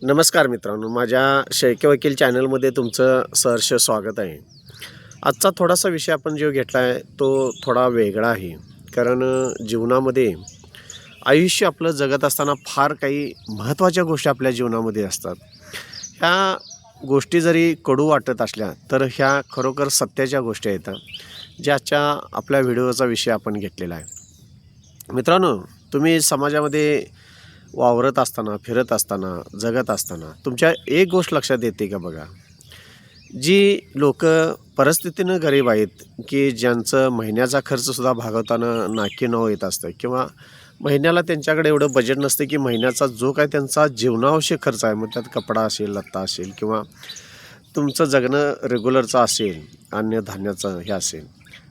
नमस्कार मित्रांनो, माझ्या शैक्य वकील चॅनलमध्ये तुमचं सहर्ष स्वागत आहे. आजचा थोडासा विषय आपण जो घेतला आहे तो थोडा वेगळा आहे. कारण जीवनामध्ये आयुष्य आपलं जगत असताना फार काही महत्त्वाच्या गोष्टी आपल्या जीवनामध्ये असतात. ह्या गोष्टी जरी कडू वाटत असल्या तर ह्या खरोखर सत्याच्या गोष्टी आहेत, ज्याच्या आपल्या व्हिडिओचा विषय आपण घेतलेला आहे. मित्रांनो, तुम्ही समाजामध्ये वावरत असताना, फिरत असताना, जगत असताना तुमच्या एक गोष्ट लक्षात येते का बघा, जी लोकं परिस्थितीनं गरीब आहेत, की ज्यांचं महिन्याचा खर्चसुद्धा भागवताना नाकी नऊ येत असतं किंवा महिन्याला त्यांच्याकडे एवढं बजेट नसतं की महिन्याचा जो काय त्यांचा जीवनावश्यक खर्च आहे, मग त्यात कपडा असेल, लत्ता असेल किंवा तुमचं जगणं रेग्युलरचं असेल, अन्नधान्याचं हे असेल.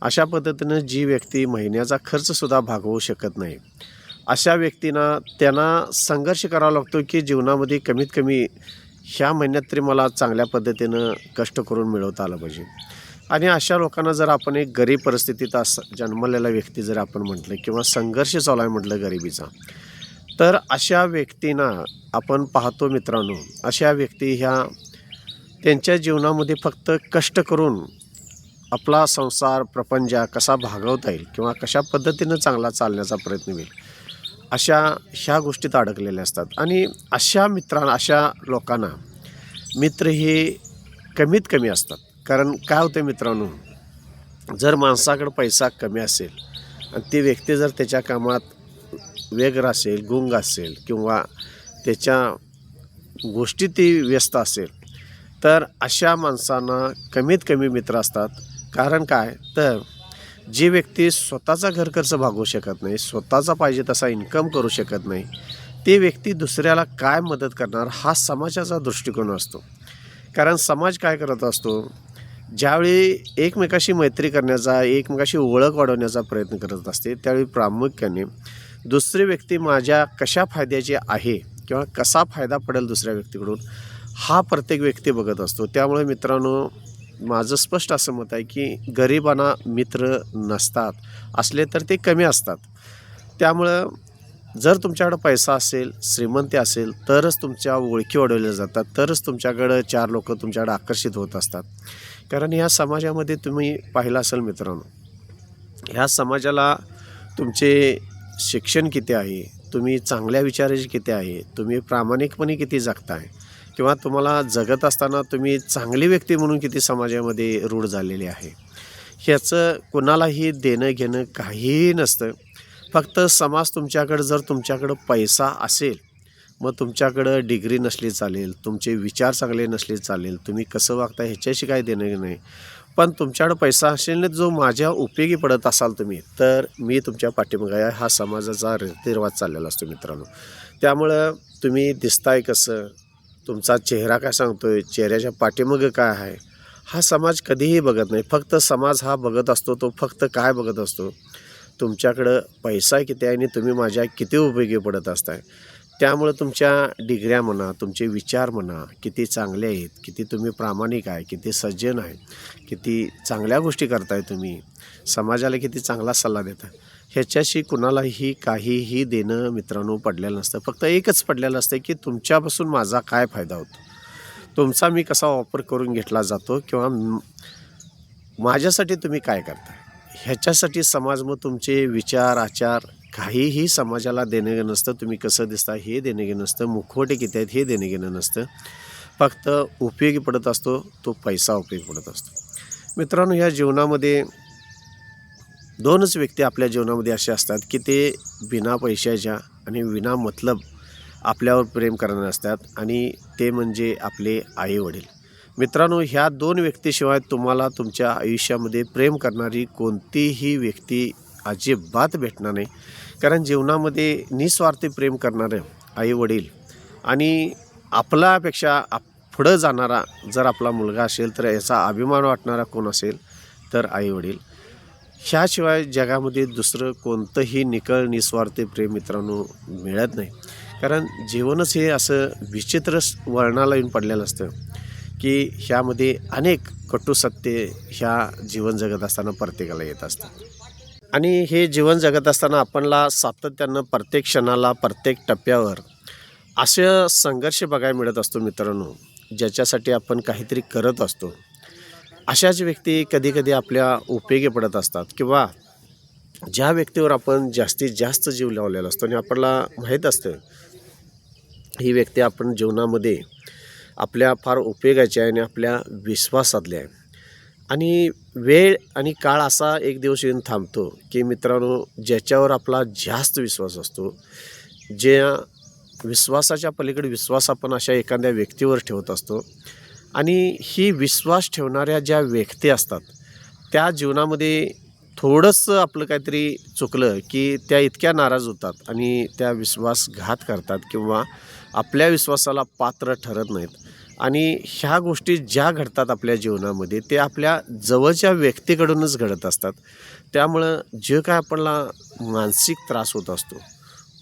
अशा पद्धतीनं जी व्यक्ती महिन्याचा खर्चसुद्धा भागवू शकत नाही, अशा त्यांना संघर्ष करावा लागतो की जीवनामध्ये कमीत कमी ह्या महिन्यात तरी मला चांगल्या पद्धतीनं कष्ट करून मिळवता आलं पाहिजे. आणि अशा लोकांना जर आपण एक गरीब परिस्थितीत जन्मलेला व्यक्ती जर आपण म्हटलं किंवा संघर्ष चालू आहे म्हटलं गरिबीचा, तर अशा व्यक्तींना आपण पाहतो मित्रांनो, अशा व्यक्ती ह्या त्यांच्या जीवनामध्ये फक्त कष्ट करून आपला संसार प्रपंच कसा भागवता येईल किंवा कशा पद्धतीनं चांगला चालण्याचा प्रयत्न होईल, ह्या गोष्टीत अडकलेल्या असतात. आणि अशा लोकांना मित्र हे कमीत कमी असतात. कारण काय होतं मित्रांनो, जर माणसाकडं पैसा कमी असेल आणि ती व्यक्ती जर त्याच्या कामात व्यग्र असेल, गुंग असेल किंवा त्याच्या गोष्टीत ती व्यस्त असेल, तर अशा माणसांना कमीत कमी मित्र असतात. कारण काय तर जी व्यक्ती स्वतःचा घर खर्च भागवू शकत नाही, स्वतःचा पाहिजे तसा इन्कम करू शकत नाही, ती व्यक्ती दुसऱ्याला काय मदत करणार हा समाजाचा दृष्टिकोन असतो. कारण समाज काय करत असतो, ज्यावेळी एकमेकाशी मैत्री करण्याचा, एकमेकाशी ओळख वाढवण्याचा प्रयत्न करत असते, त्यावेळी प्रामुख्याने दुसरी व्यक्ती माझ्या कशा फायद्याची आहे किंवा कसा फायदा पडेल दुसऱ्या व्यक्तीकडून, हा प्रत्येक व्यक्ती बघत असतो. त्यामुळे मित्रांनो, माझं स्पष्ट असं मत आहे की गरिबांना मित्र नसतात, असले तर ते कमी असतात. त्यामुळं जर तुमच्याकडं पैसा असेल, श्रीमंती असेल, तरच तुमच्या ओळखी वाढवल्या जातात, तरच तुमच्याकडं चार लोक तुमच्याकडे आकर्षित होत असतात. कारण ह्या समाजामध्ये तुम्ही पाहिलं असेल मित्रांनो, ह्या समाजाला तुमचे शिक्षण किती आहे, तुम्ही चांगल्या विचाराचे किती आहे, तुम्ही प्रामाणिकपणे किती जगताय किंवा तुम्हाला जगत असताना तुम्ही चांगली व्यक्ती म्हणून किती समाजामध्ये रूढ झालेली आहे, ह्याचं कुणालाही देणं घेणं काहीही नसतं. फक्त समाज तुमच्याकडं पैसा असेल, मग तुमच्याकडं डिग्री नसली चालेल, तुमचे विचार चांगले नसले चालेल, तुम्ही कसं वागता ह्याच्याशी काय देणं नाही, पण तुमच्याकडं पैसा असेल ना, जो माझ्या उपयोगी पडत असाल तुम्ही, तर मी तुमच्या पाठीमागे आहे, हा समाजाचा रीतिरिवाज चाललेला असतो मित्रांनो. त्यामुळं तुम्ही दिसताय कसं, तुमचा चेहरा काय सांगतोय, चेहऱ्याच्या पाठीमागं काय आहे, हा समाज कधीही बघत नाही. फक्त समाज हा बघत असतो, तो फक्त काय बघत असतो, तुमच्याकडं पैसा किती आहे आणि तुम्ही माझ्या किती उपयोगी पडत असताय. त्यामुळं तुमच्या डिग्र्या म्हणा, तुमचे विचार म्हणा किती चांगले आहेत, किती तुम्ही प्रामाणिक आहे, किती सज्जन आहे, किती चांगल्या गोष्टी करताय, तुम्ही समाजाला किती चांगला सल्ला देता, ह्याच्याशी कुणालाही काहीही देणं मित्रांनो पडलेलं नसतं. फक्त एकच पडलेलं असतं की तुमच्यापासून माझा काय फायदा होतो, तुमचा मी कसा वापर करून घेतला जातो किंवा माझ्यासाठी तुम्ही काय करता, ह्याच्यासाठी समाज मग तुमचे विचार आचार काहीही समाजाला देणं घेणं नसतं. तुम्ही कसं दिसता हे देणं घेणं नसतं, मुखवटे किती आहेत हे देणं घेणं नसतं. फक्त उपयोगी पडत असतो तो पैसा उपयोगी पडत असतो. मित्रांनो, ह्या जीवनामध्ये दोनच व्यक्ती आपल्या जीवनामध्ये असे असतात की ते बिना पैशाच्या आणि विना मतलब आपल्यावर प्रेम करणारे असतात, आणि ते म्हणजे आपले आईवडील. मित्रांनो, ह्या दोन व्यक्तीशिवाय तुम्हाला तुमच्या आयुष्यामध्ये प्रेम करणारी कोणतीही व्यक्ती अजिबात भेटणार नाही. कारण जीवनामध्ये निस्वार्थी प्रेम करणारे आईवडील आणि आपल्यापेक्षा पुढं जाणारा जर आपला मुलगा असेल, तर याचा अभिमान वाटणारा कोण असेल तर आईवडील. ह्याशिवाय जगामध्ये दुसरं कोणतंही निखळ निस्वार्थी प्रेम मित्रांनो मिळत नाही. कारण जीवनच हे असं विचित्र वळणाला येऊन पडलेलं असतं की ह्यामध्ये अनेक कटू सत्य ह्या जीवन जगत असताना प्रत्येकाला येत असतात. आणि हे जीवन जगत असताना आपणला सातत्यानं प्रत्येक क्षणाला, प्रत्येक टप्प्यावर असं संघर्ष बघायला मिळत असतो मित्रांनो, ज्याच्यासाठी आपण काहीतरी करत असतो. अशाच व्यक्ती कधी-कधी आपल्या उपयोगी पडत असतात किंवा ज्या व्यक्तीवर आपण जास्तीत जास्त जीव लावलेला असतो आणि आपल्याला माहीत असतं, ही व्यक्ती आपण जीवनामध्ये आपल्या फार उपयोगाची आहे आणि आपल्या विश्वासातली आहे. आणि वेळ आणि काळ असा एक दिवस येऊन थांबतो, की मित्रांनो ज्याच्यावर आपला जास्त विश्वास असतो, ज्या विश्वासाच्या पलीकडे विश्वास आपण अशा एखाद्या व्यक्तीवर ठेवत असतो आणि ही विश्वास ठेवणाऱ्या ज्या व्यक्ती असतात, त्या जीवनामध्ये थोडंसं आपलं काहीतरी चुकलं, की त्या इतक्या नाराज होतात आणि त्या विश्वासघात करतात किंवा आपल्या विश्वासाला पात्र ठरत नाहीत. आणि ह्या गोष्टी ज्या घडतात आपल्या जीवनामध्ये, ते आपल्या जवळच्या व्यक्तीकडूनच घडत असतात. त्यामुळं जे काय आपल्याला मानसिक त्रास होत असतो,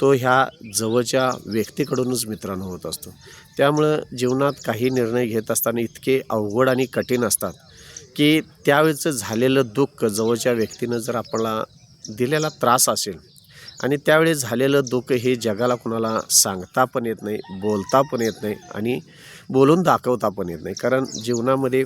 तो ह्या जवळच्या व्यक्तीकडूनच मित्रांनो होत असतो. त्यामुळं जीवनात काही निर्णय घेत असताना इतके अवघड आणि कठीण असतात, की त्यावेळचं झालेलं दुःख जवळच्या व्यक्तीनं जर आपल्याला दिलेला त्रास असेल आणि त्यावेळी झालेलं दुःख हे जगाला कुणाला सांगता पण येत नाही, बोलता पण येत नाही आणि बोलून दाखवता पण येत नाही. कारण जीवनामध्ये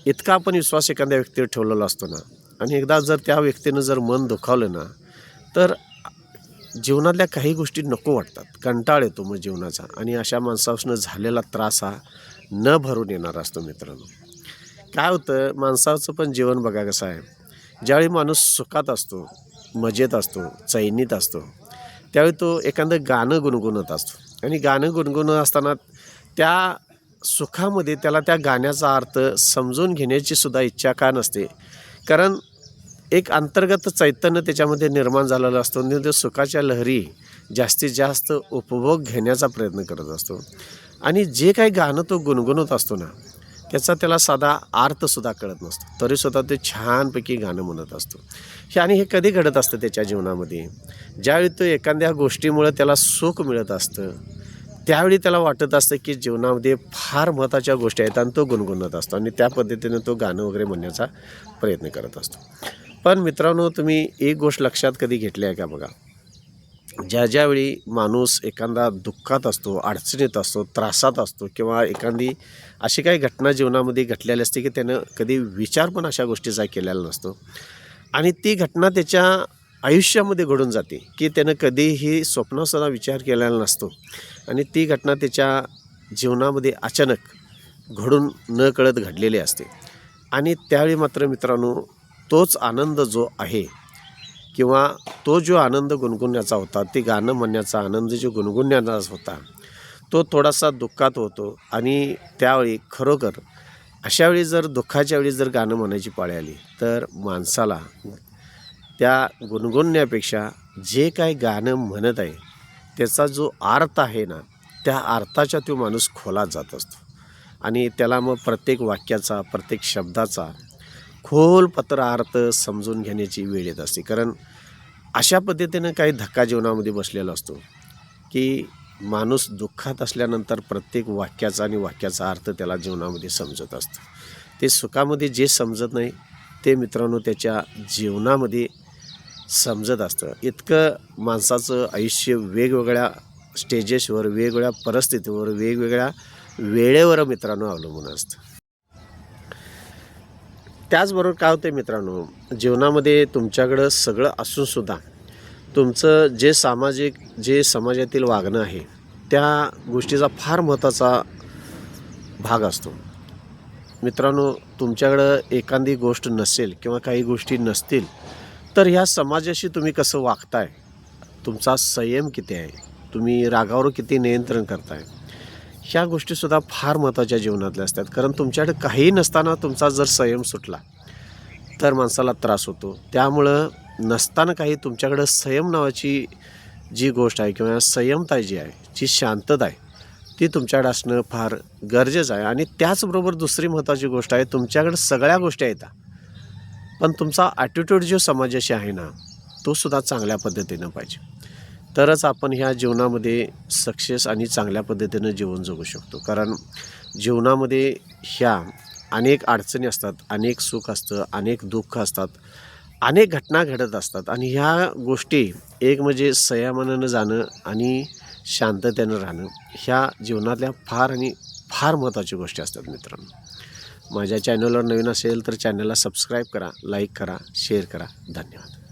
इतका आपण विश्वास एखाद्या व्यक्तीवर ठेवलेला असतो ना, आणि एकदा जर त्या व्यक्तीनं जर मन दुखावलं ना, तर जीवनातल्या काही गोष्टी नको वाटतात, कंटाळ येतो मग जीवनाचा आणि अशा माणसापासून झालेला त्रास हा न भरून येणार असतो मित्रांनो. काय होतं, माणसाचं पण जीवन बघा कसं आहे. ज्यावेळी माणूस सुखात असतो, मजेत असतो, चैनीत असतो, त्यावेळी तो एखादं गाणं गुणगुणत असतो आणि गाणं गुणगुणत असताना त्या सुखामध्ये त्याला त्या गाण्याचा अर्थ समजून घेण्याची सुद्धा इच्छा का नसते. कारण एक अंतर्गत चैतन्य त्याच्यामध्ये निर्माण झालेलं असतो आणि त्या सुखाच्या लहरी जास्तीत जास्त उपभोग घेण्याचा प्रयत्न करत असतो. आणि जे काही गाणं तो गुणगुणत असतो ना, त्याचा त्याला साधा अर्थसुद्धा कळत नसतो, तरीसुद्धा ते छानपैकी गाणं म्हणत असतो. आणि हे कधी घडत असतं त्याच्या जीवनामध्ये, ज्यावेळी तो एखाद्या गोष्टीमुळे त्याला सुख मिळत असतं, त्यावेळी त्याला वाटत असतं की जीवनामध्ये फार महत्त्वाच्या गोष्टी आहेत आणि तो गुणगुणत असतो आणि त्या पद्धतीने तो गाणं वगैरे म्हणण्याचा प्रयत्न करत असतो. पण मित्रांनो, तुम्ही एक गोष्ट लक्षात कधी घेतली आहे का बघा, ज्यावेळी माणूस एखादा दुःखात असतो, अडचणीत असतो, त्रासात असतो किंवा एखादी अशी काही घटना जीवनामध्ये घडलेली असते की त्यानं कधी विचार पण अशा गोष्टीचा केलेला नसतो आणि ती घटना त्याच्या आयुष्यामध्ये घडून जाते, की त्यानं कधीही स्वप्नातसुद्धा विचार केलेला नसतो आणि ती घटना त्याच्या जीवनामध्ये अचानक घडून न कळत घडलेली असते. आणि त्यावेळी मात्र मित्रांनो, तोच आनंद जो आहे किंवा तो जो आनंद गुणगुणण्याचा होता, ते गाणं म्हणण्याचा आनंद जो गुणगुणण्याचा होता, तो थोडासा दुःखात होतो. आणि त्यावेळी खरोखर अशावेळी जर दुःखाच्या वेळी जर गाणं म्हणायची पाळी आली, तर माणसाला त्या गुणगुणण्यापेक्षा जे काही गाणं म्हणत आहे त्याचा जो अर्थ आहे ना, त्या अर्थाच्या तो माणूस खोलात जात असतो आणि त्याला मग प्रत्येक वाक्याचा, प्रत्येक शब्दाचा खोलपत्र अर्थ समजून घेण्याची वेळ येत असते. कारण अशा पद्धतीनं काही धक्का जीवनामध्ये बसलेला असतो, की माणूस दुःखात असल्यानंतर प्रत्येक वाक्याचा आणि वाक्याचा अर्थ त्याला जीवनामध्ये समजत असतं. ते सुखामध्ये जे समजत नाही, ते मित्रांनो त्याच्या जीवनामध्ये समजत असतं. इतकं माणसाचं आयुष्य वेगवेगळ्या स्टेजेसवर, वेगवेगळ्या परिस्थितीवर, वेगवेगळ्या वेळेवर मित्रांनो अवलंबून असतं. त्याचबरोबर काय होतं मित्रांनो, जीवनामध्ये तुमच्याकडं सगळं असूनसुद्धा तुमचं जे समाजातील वागणं आहे, त्या गोष्टीचा फार महत्त्वाचा भाग असतो. मित्रांनो, तुमच्याकडं एखादी गोष्ट नसेल किंवा काही गोष्टी नसतील, तर ह्या समाजाशी तुम्ही कसं वागताय, तुमचा संयम किती आहे, तुम्ही रागावर किती नियंत्रण करताय, ह्या गोष्टीसुद्धा फार महत्त्वाच्या जीवनातल्या असतात. कारण तुमच्याकडे काहीही नसताना तुमचा जर संयम सुटला, तर माणसाला त्रास होतो. त्यामुळं नसताना काही तुमच्याकडं संयम नावाची जी गोष्ट आहे किंवा संयमता जी आहे, जी शांतता आहे, ती तुमच्याकडे असणं फार गरजेचं आहे. आणि त्याचबरोबर दुसरी महत्त्वाची गोष्ट आहे, तुमच्याकडे सगळ्या गोष्टी आहेत, पण तुमचा ॲटिट्यूड जो समाजाशी आहे ना, तो सुद्धा चांगल्या पद्धतीनं पाहिजे. तरच आपण ह्या जीवनामध्ये सक्सेस आणि चांगल्या पद्धतीनं जीवन जगू शकतो. कारण जीवनामध्ये ह्या अनेक अडचणी असतात, अनेक सुख असतं, अनेक दुःख असतात, अनेक घटना घडत असतात आणि ह्या गोष्टी एक म्हणजे संयमानं जाणं आणि शांततेनं राहणं ह्या जीवनातल्या फार आणि फार महत्त्वाच्या गोष्टी असतात मित्रांनो. माझ्या चॅनलवर नवीन असेल तर चॅनलला सबस्क्राईब करा, लाईक करा, शेअर करा. धन्यवाद.